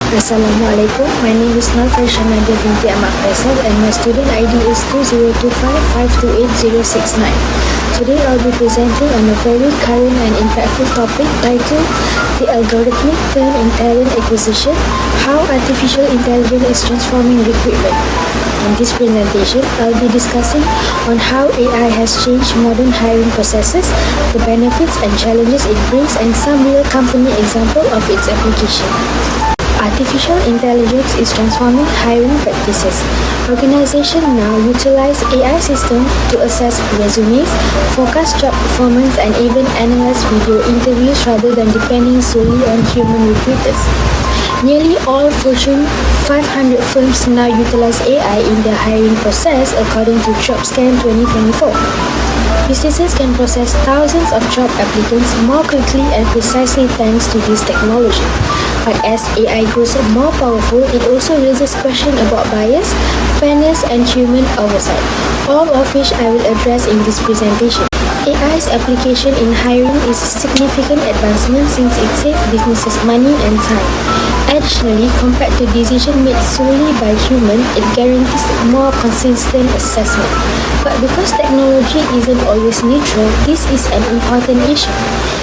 Assalamualaikum. My name is Natasha Nadia binti Ahmad Faisal and my student ID is 2025528069. Today I'll be presenting on a very current and interactive topic titled The Algorithmic Turn in Talent Acquisition, How Artificial Intelligence is Transforming Recruitment. In this presentation, I'll be discussing on how AI has changed modern hiring processes, the benefits and challenges it brings, and some real company example of its application. Artificial intelligence is transforming hiring practices. Organizations now utilize AI systems to assess resumes, forecast job performance, and even analyze video interviews rather than depending solely on human recruiters. Nearly all Fortune 500 firms now utilize AI in their hiring process, according to JobScan 2024. Businesses can process thousands of job applicants more quickly and precisely thanks to this technology. But as AI grows more powerful, it also raises questions about bias, fairness, and human oversight, all of which I will address in this presentation. AI's application in hiring is a significant advancement since it saves businesses money and time. Additionally, compared to decisions made solely by humans, it guarantees more consistent assessment. But because technology isn't always neutral, this is an important issue.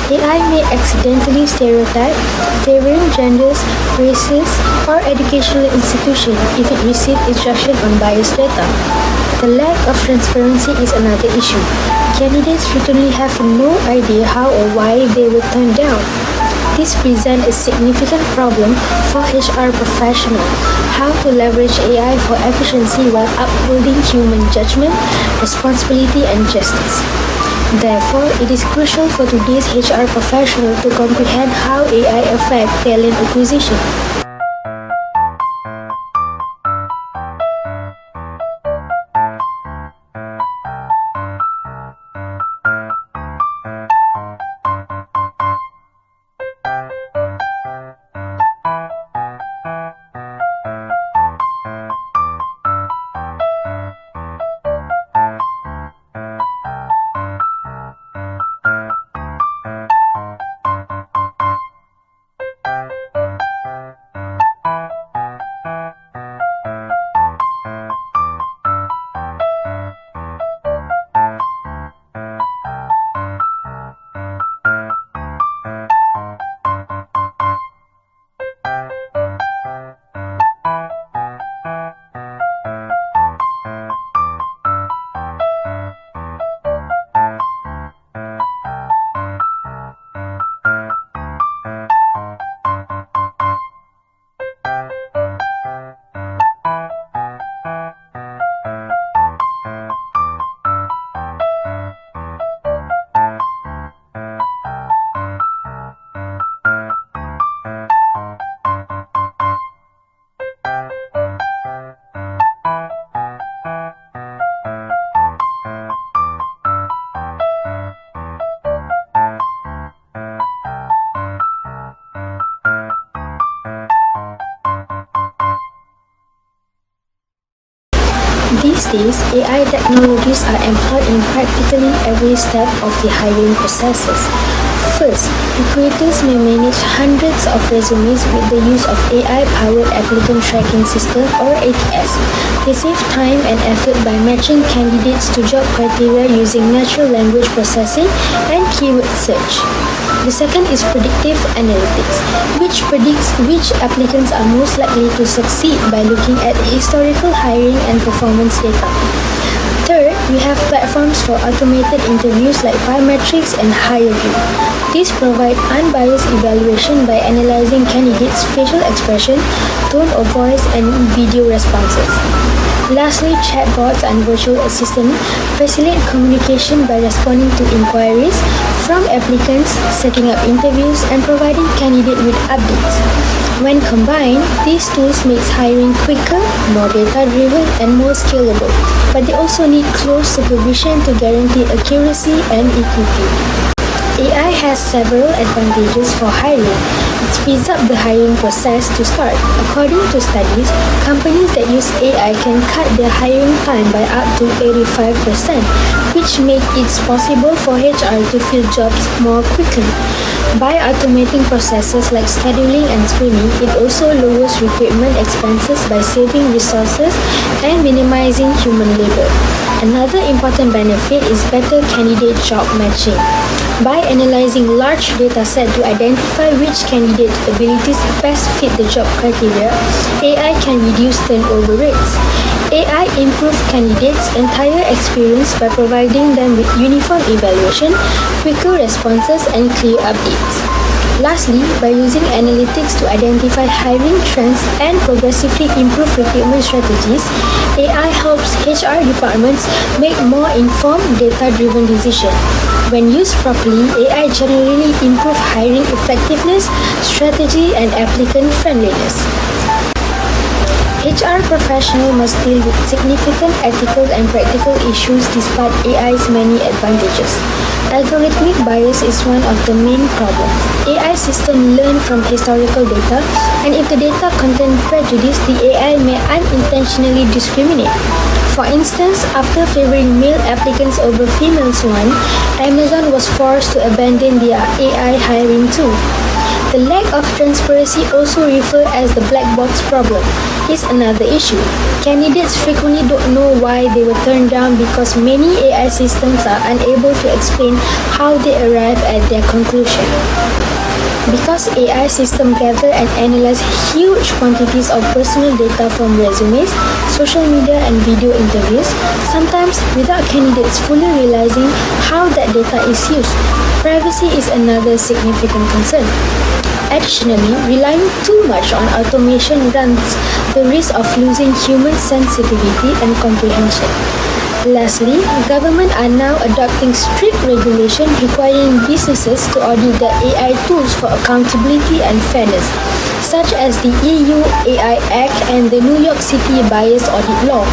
AI may accidentally stereotype, favoring genders, races, or educational institutions if it receives instruction on biased data. The lack of transparency is another issue. Candidates frequently have no idea how or why they were turned down. This presents a significant problem for HR professionals: how to leverage AI for efficiency while upholding human judgment, responsibility, and justice. Therefore, it is crucial for today's HR professional to comprehend how AI affects talent acquisition. These days, AI technologies are employed in practically every step of the hiring processes. First, recruiters may manage hundreds of resumes with the use of AI-powered applicant tracking system or ATS. They save time and effort by matching candidates to job criteria using natural language processing and keyword search. The second is predictive analytics, which predicts which applicants are most likely to succeed by looking at historical hiring and performance data. Third, we have platforms for automated interviews like biometrics and HireView. These provide unbiased evaluation by analyzing candidates' facial expression, tone of voice, and video responses. Lastly, chatbots and virtual assistants facilitate communication by responding to inquiries from applicants, setting up interviews, and providing candidates with updates. When combined, these tools make hiring quicker, more data-driven, and more scalable, but they also need close supervision to guarantee accuracy and equity. AI has several advantages for hiring. It speeds up the hiring process to start. According to studies, companies that use AI can cut their hiring time by up to 85%, which makes it possible for HR to fill jobs more quickly. By automating processes like scheduling and screening, it also lowers recruitment expenses by saving resources and minimizing human labor. Another important benefit is better candidate job matching. By analyzing large data set to identify which candidate abilities best fit the job criteria, AI can reduce turnover rates. AI improves candidates' entire experience by providing them with uniform evaluation, quicker responses, and clear updates. Lastly, by using analytics to identify hiring trends and progressively improve recruitment strategies, AI helps HR departments make more informed, data-driven decisions. When used properly, AI generally improves hiring effectiveness, strategy, and applicant friendliness. HR professionals must deal with significant ethical and practical issues despite AI's many advantages. Algorithmic bias is one of the main problems. AI systems learn from historical data, and if the data contain prejudice, the AI may unintentionally discriminate. For instance, after favoring male applicants over female ones, Amazon was forced to abandon their AI hiring tool. The lack of transparency, also referred as the black box problem, is another issue. Candidates frequently don't know why they were turned down because many AI systems are unable to explain how they arrive at their conclusion. Because AI systems gather and analyze huge quantities of personal data from resumes, social media, and video interviews, sometimes without candidates fully realizing how that data is used, privacy is another significant concern. Additionally, relying too much on automation runs the risk of losing human sensitivity and comprehension. Lastly, governments are now adopting strict regulations requiring businesses to audit their AI tools for accountability and fairness, such as the EU AI Act and the New York City Bias Audit Law.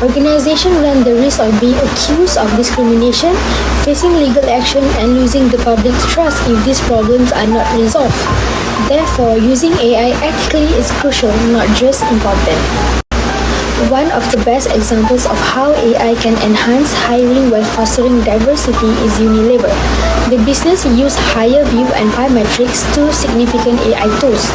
Organizations run the risk of being accused of discrimination, facing legal action, and losing the public's trust if these problems are not resolved. Therefore, using AI ethically is crucial, not just important. One of the best examples of how AI can enhance hiring while fostering diversity is Unilever. The business used HireVue and Pymetrics, two significant AI tools.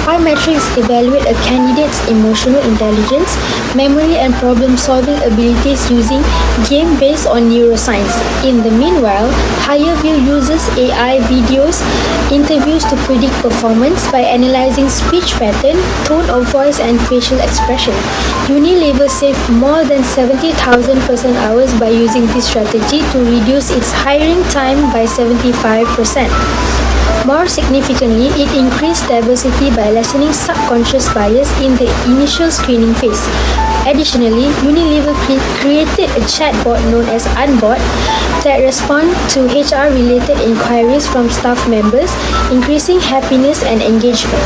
Pymetrics evaluate a candidate's emotional intelligence, memory, and problem-solving abilities using game based on neuroscience. In the meanwhile, HireVue uses AI videos interviews to predict performance by analyzing speech pattern, tone of voice, and facial expression. Unilever saved more than 70,000 person-hours by using this strategy to reduce its hiring time by 75%. More significantly, it increased diversity by lessening subconscious bias in the initial screening phase. Additionally, Unilever created a chatbot known as Unbot that responds to HR-related inquiries from staff members, increasing happiness and engagement.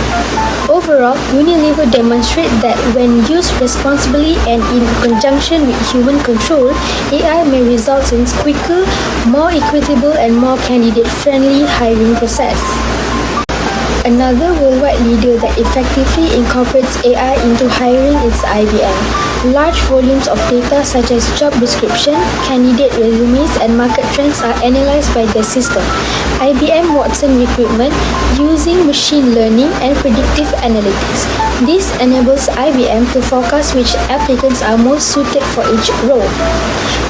Overall, Unilever demonstrates that when used responsibly and in conjunction with human control, AI may result in quicker, more equitable, and more candidate-friendly hiring process. Another worldwide leader that effectively incorporates AI into hiring is IBM. Large volumes of data such as job description, candidate resumes, and market trends are analyzed by the system. IBM Watson Recruitment using machine learning and predictive analytics. This enables IBM to forecast which applicants are most suited for each role.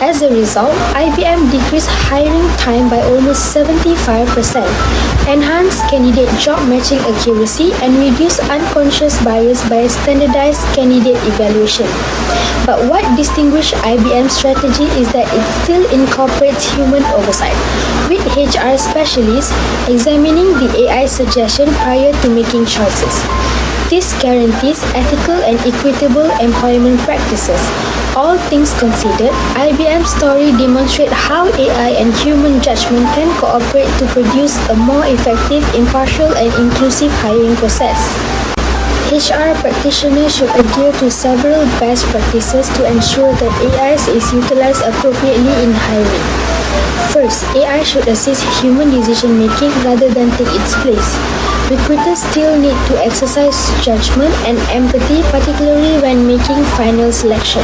As a result, IBM decreased hiring time by almost 75%, enhanced candidate job matching accuracy, and reduced unconscious bias by standardized candidate evaluation. But what distinguishes IBM's strategy is that it still incorporates human oversight, with HR specialists examining the AI suggestion prior to making choices. This guarantees ethical and equitable employment practices. All things considered, IBM's story demonstrates how AI and human judgment can cooperate to produce a more effective, impartial, and inclusive hiring process. HR practitioners should adhere to several best practices to ensure that AI is utilized appropriately in hiring. First, AI should assist human decision-making rather than take its place. Recruiters still need to exercise judgment and empathy, particularly when making final selection.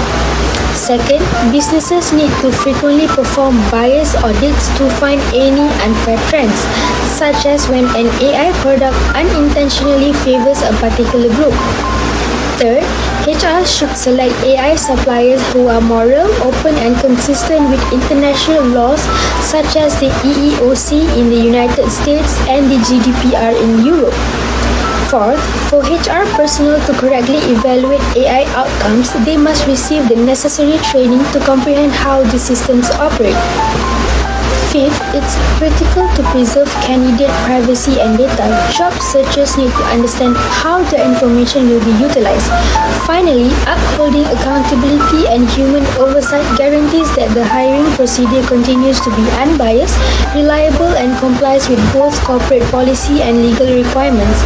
Second, businesses need to frequently perform bias audits to find any unfair trends, such as when an AI product unintentionally favors a particular group. Third, HR should select AI suppliers who are moral, open and consistent with international laws such as the EEOC in the United States and the GDPR in Europe. Fourth, for HR personnel to correctly evaluate AI outcomes, they must receive the necessary training to comprehend how the systems operate. Fifth, it's critical to preserve candidate privacy and data. Job searchers need to understand how their information will be utilized. Finally, upholding accountability and human oversight guarantees that the hiring procedure continues to be unbiased, reliable, and complies with both corporate policy and legal requirements.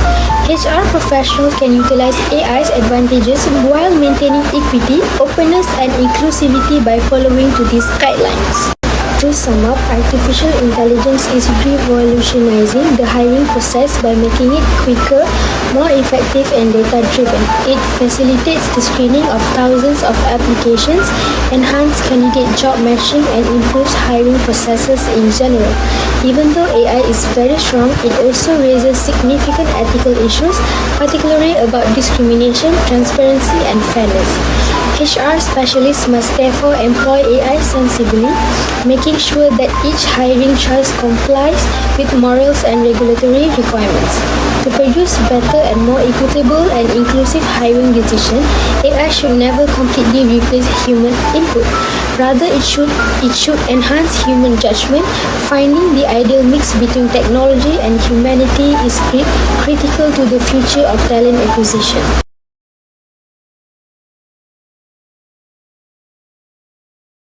HR professionals can utilize AI's advantages while maintaining equity, openness, and inclusivity by following to these guidelines. To sum up, artificial intelligence is revolutionizing the hiring process by making it quicker, more effective, and data-driven. It facilitates the screening of thousands of applications, enhances candidate job matching, and improves hiring processes in general. Even though AI is very strong, it also raises significant ethical issues, particularly about discrimination, transparency, and fairness. HR specialists must therefore employ AI sensibly, making sure that each hiring choice complies with morals and regulatory requirements. To produce better and more equitable and inclusive hiring decisions, AI should never completely replace human input. Rather, it should enhance human judgment. Finding the ideal mix between technology and humanity is critical to the future of talent acquisition.